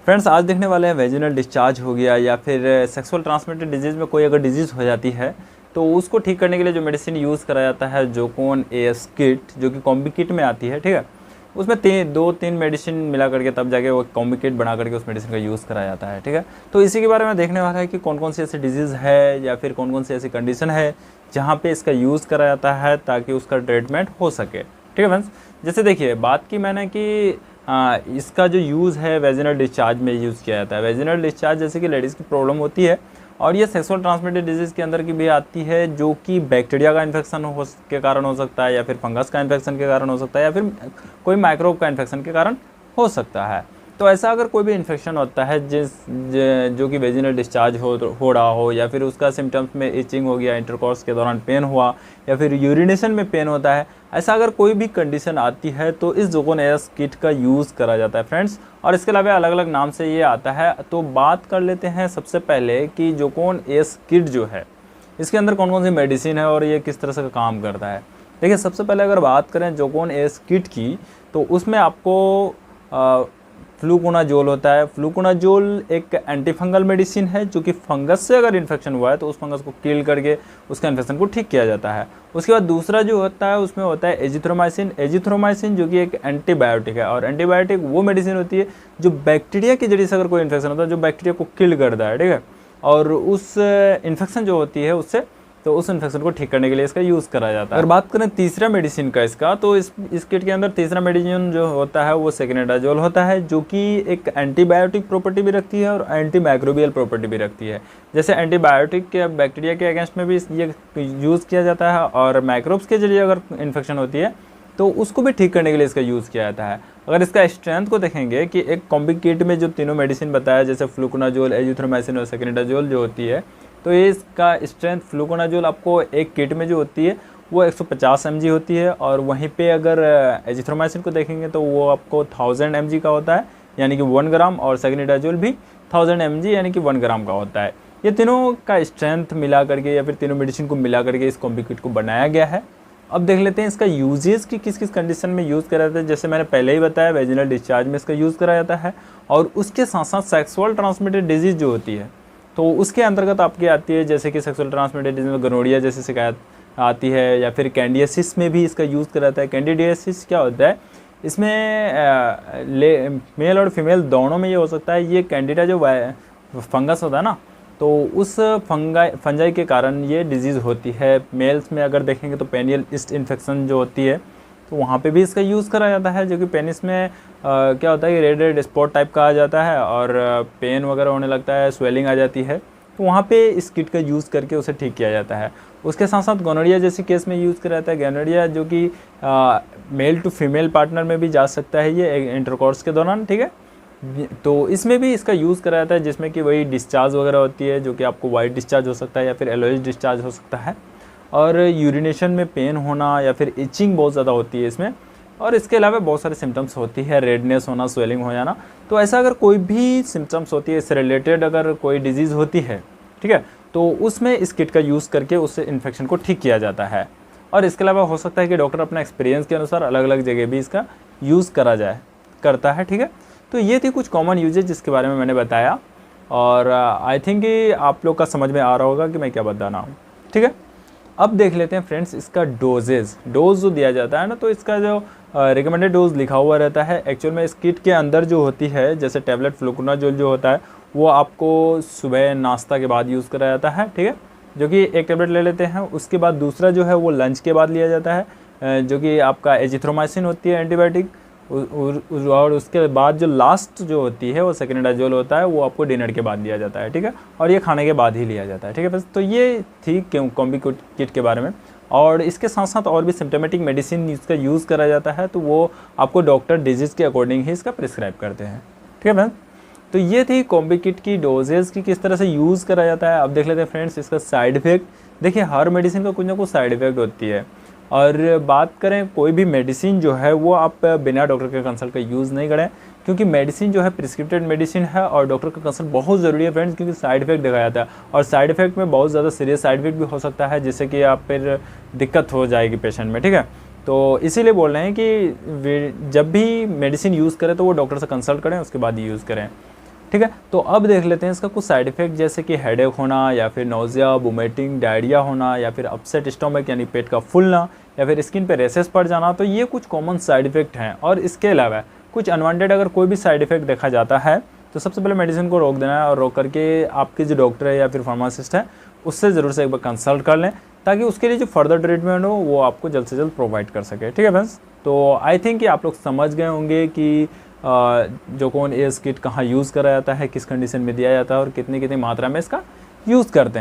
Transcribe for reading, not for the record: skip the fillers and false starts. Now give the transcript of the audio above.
Friends आज देखने वाले हैं वेजिनल डिस्चार्ज हो गया या फिर सेक्सुअल ट्रांसमिटेड डिजीज़ में कोई अगर डिजीज़ हो जाती है तो उसको ठीक करने के लिए जो मेडिसिन यूज़ करा जाता है जोकोन एस किट, जो कि कॉम्बी किट में आती है। ठीक है, उसमें दो तीन मेडिसिन मिला करके तब जाके वो कॉम्बी किट बना करके उस मेडिसिन का यूज़ करा जाता है। ठीक है, तो इसी के बारे में देखने वाला है कि कौन कौन सी ऐसी डिजीज़ है या फिर कौन कौन सी ऐसी कंडीशन है जहाँ पे इसका यूज़ करा जाता है ताकि उसका ट्रीटमेंट हो सके। ठीक है फ्रेंड्स, जैसे देखिए बात की मैंने कि इसका जो यूज़ है वेजिनल डिस्चार्ज में यूज़ किया जाता है। वेजिनल डिस्चार्ज जैसे कि लेडीज़ की प्रॉब्लम होती है और ये सेक्सुअल ट्रांसमिटेड डिजीज़ के अंदर की भी आती है, जो कि बैक्टीरिया का इन्फेक्शन के कारण हो सकता है या फिर फंगस का इन्फेक्शन के कारण हो सकता है या फिर कोई माइक्रोब का इन्फेक्शन के कारण हो सकता है। तो ऐसा अगर कोई भी इन्फेक्शन होता है जो कि वेजिनल डिस्चार्ज हो रहा हो या फिर उसका सिम्टम्स में इचिंग हो गया, इंटरकोर्स के दौरान पेन हुआ या फिर यूरिनेशन में पेन होता है, ऐसा अगर कोई भी कंडीशन आती है तो इस जोकोन एस किट का यूज़ करा जाता है फ्रेंड्स। और इसके अलावा अलग अलग नाम से ये आता है। तो बात कर लेते हैं सबसे पहले कि जोकोन एस किट जो है इसके अंदर कौन कौन सी मेडिसिन है और ये किस तरह से काम करता है। देखिए सबसे पहले अगर बात करें जोकोन एस किट की तो उसमें आपको फ्लूकोनाजोल होता है। फ्लूकोनाजोल एक एंटीफंगल मेडिसिन है जो कि फंगस से अगर इन्फेक्शन हुआ है तो उस फंगस को किल करके उसका इन्फेक्शन को ठीक किया जाता है। उसके बाद दूसरा जो होता है उसमें होता है एजिथ्रोमाइसिन। एजिथ्रोमाइसिन जो कि एक एंटीबायोटिक है और एंटीबायोटिक वो मेडिसिन होती है जो बैक्टीरिया के जरिए से अगर कोई इन्फेक्शन होता है जो बैक्टीरिया को किल करता है। ठीक है, और उस इन्फेक्शन जो होती है उससे तो उस इन्फेक्शन को ठीक करने के लिए इसका यूज़ करा जाता है। अगर बात करें तीसरा मेडिसिन का इसका, तो इस किट के अंदर तीसरा मेडिसिन जो होता है वो सेकेनेडाजोल होता है, जो कि एक एंटीबायोटिक प्रॉपर्टी भी रखती है और एंटी माइक्रोबियल प्रॉपर्टी भी रखती है। जैसे एंटीबायोटिक के बैक्टीरिया के अगेंस्ट में भी ये यूज़ किया जाता है और माइक्रोब्स के जरिए अगर इन्फेक्शन होती है तो उसको भी ठीक करने के लिए इसका यूज़ किया जाता है। अगर इसका स्ट्रेंथ को देखेंगे कि एक कॉम्बी किट में जो तीनों मेडिसिन बताया जैसे फ्लूकोनाजोल, एजिथ्रोमाइसिन और सेकेनेडाजोल जो होती है, तो ये इसका स्ट्रेंथ फ्लूकोनाजोल आपको एक किट में जो होती है वो 150 mg होती है और वहीं पे अगर एजिथ्रोमाइसिन को देखेंगे तो वो आपको 1000 mg का होता है यानी कि 1 ग्राम, और सेकेनेडाजोल भी 1000 mg यानी कि 1 ग्राम का होता है। ये तीनों का स्ट्रेंथ मिला करके या फिर तीनों मेडिसिन को मिला करके इस कॉम्बी किट को बनाया गया है। अब देख लेते हैं इसका यूजेस की किस किस कंडीशन में यूज़ करा जाता है। जैसे मैंने पहले ही बताया वेजिनल डिस्चार्ज में इसका यूज़ करा जाता है और उसके साथ साथ सेक्सुअल ट्रांसमिटेड डिजीज़ जो होती है तो उसके अंतर्गत आपकी आती है, जैसे कि सेक्सुअल ट्रांसमिटेड डिजीज में गोनोरिया जैसी शिकायत आती है या फिर कैंडिडियासिस में भी इसका यूज़ करा जाता है। कैंडिडियासिस क्या होता है, इसमें मेल और फीमेल दोनों में ये हो सकता है। ये कैंडिडा जो फंगस होता है ना, तो उस फंजाई के कारण ये डिजीज़ होती है। मेल्स में अगर देखेंगे तो पेनियल ईस्ट इन्फेक्शन जो होती है तो वहाँ पे भी इसका यूज़ करा जाता है, जो कि पेनिस में क्या होता है कि रेड रेड स्पॉट टाइप का आ जाता है और पेन वगैरह होने लगता है, स्वेलिंग आ जाती है, तो वहाँ पे इस किट का यूज़ करके उसे ठीक किया जाता है। उसके साथ साथ गोनोरिया जैसे केस में यूज़ करा जाता है। गोनोरिया जो कि मेल टू फीमेल पार्टनर में भी जा सकता है ये इंटरकोर्स के दौरान। ठीक है, तो इसमें भी इसका यूज़ करा जाता है, जिसमें कि वही डिस्चार्ज वगैरह होती है जो कि आपको वाइट डिस्चार्ज हो सकता है या फिर येलोइश डिस्चार्ज हो सकता है, और यूरिनेशन में पेन होना या फिर इचिंग बहुत ज़्यादा होती है इसमें, और इसके अलावा बहुत सारे सिम्टम्स होती है, रेडनेस होना, स्वेलिंग हो जाना। तो ऐसा अगर कोई भी सिम्टम्स होती है इससे रिलेटेड अगर कोई डिजीज़ होती है, ठीक है, तो उसमें इस किट का यूज़ करके उससे इन्फेक्शन को ठीक किया जाता है। और इसके अलावा हो सकता है कि डॉक्टर अपना एक्सपीरियंस के अनुसार अलग अलग जगह भी इसका यूज़ करता है। ठीक है, तो ये थी कुछ कॉमन यूजेज जिसके बारे में मैंने बताया और आई थिंक आप लोग का समझ में आ रहा होगा कि मैं क्या बताना हूँ। ठीक है, अब देख लेते हैं फ्रेंड्स इसका डोज जो दिया जाता है ना, तो इसका जो रिकमेंडेड डोज लिखा हुआ रहता है एक्चुअल में इस किट के अंदर जो होती है, जैसे टैबलेट फ्लूकोनाजोल जो होता है वो आपको सुबह नाश्ता के बाद यूज़ करा जाता है। ठीक है, जो कि एक टैबलेट ले लेते हैं। उसके बाद दूसरा जो है वो लंच के बाद लिया जाता है, जो कि आपका एजिथ्रोमाइसिन होती है एंटीबायोटिक, और उसके बाद जो लास्ट जो होती है वो सेकेनेडाजोल होता है, वो आपको डिनर के बाद दिया जाता है। ठीक है, और ये खाने के बाद ही लिया जाता है। ठीक है, बस तो ये थी कॉम्बी किट के बारे में। और इसके साथ साथ और भी सिम्टोमेटिक मेडिसिन इसका यूज़ करा जाता है, तो वो आपको डॉक्टर डिजीज़ के अकॉर्डिंग ही इसका प्रिस्क्राइब करते हैं। ठीक है फ्रेंड्स, तो ये थी कॉम्बी किट की डोजेज़ की किस तरह से यूज़ करा जाता है। अब देख लेते हैं फ्रेंड्स इसका साइड इफ़ेक्ट। देखिए हर मेडिसिन का कुछ ना कुछ साइड इफ़ेक्ट होती है, और बात करें कोई भी मेडिसिन जो है वो आप बिना डॉक्टर के कंसल्ट का यूज़ नहीं करें, क्योंकि मेडिसिन जो है प्रिस्क्रिप्टेड मेडिसिन है और डॉक्टर का कंसल्ट बहुत ज़रूरी है फ्रेंड्स, क्योंकि साइड इफेक्ट दिखाया जाता है और साइड इफेक्ट में बहुत ज़्यादा सीरियस साइड इफेक्ट भी हो सकता है, जिससे कि आप फिर दिक्कत हो जाएगी पेशेंट में। ठीक है, तो इसीलिए बोल रहे हैं कि जब भी मेडिसिन यूज़ करें तो वो डॉक्टर से कंसल्ट करें, उसके बाद यूज़ करें। ठीक है। तो अब देख लेते हैं इसका कुछ साइड इफेक्ट, जैसे कि हेडेक होना या फिर नोजिया, वोमिटिंग, डायरिया होना या फिर अपसेट स्टोमक यानी पेट का फूलना या फिर स्किन पे रेसेस पड़ जाना। तो ये कुछ कॉमन साइड इफेक्ट हैं। और इसके अलावा कुछ अनवांटेड अगर कोई भी साइड इफेक्ट देखा जाता है तो सबसे पहले मेडिसिन को रोक देना है, और रोक करके आपके जो डॉक्टर है या फिर फार्मासिस्ट है उससे ज़रूर से एक बार कंसल्ट कर लें, ताकि उसके लिए जो फर्दर ट्रीटमेंट हो वो आपको जल्द से जल्द प्रोवाइड कर सके। ठीक है फ्रेंड्स, तो आई थिंक कि आप लोग समझ गए होंगे कि जोकोन एस किट कहाँ यूज़ करा जाता है, किस कंडीशन में दिया जाता है और कितनी कितनी मात्रा में इसका यूज़ करते हैं।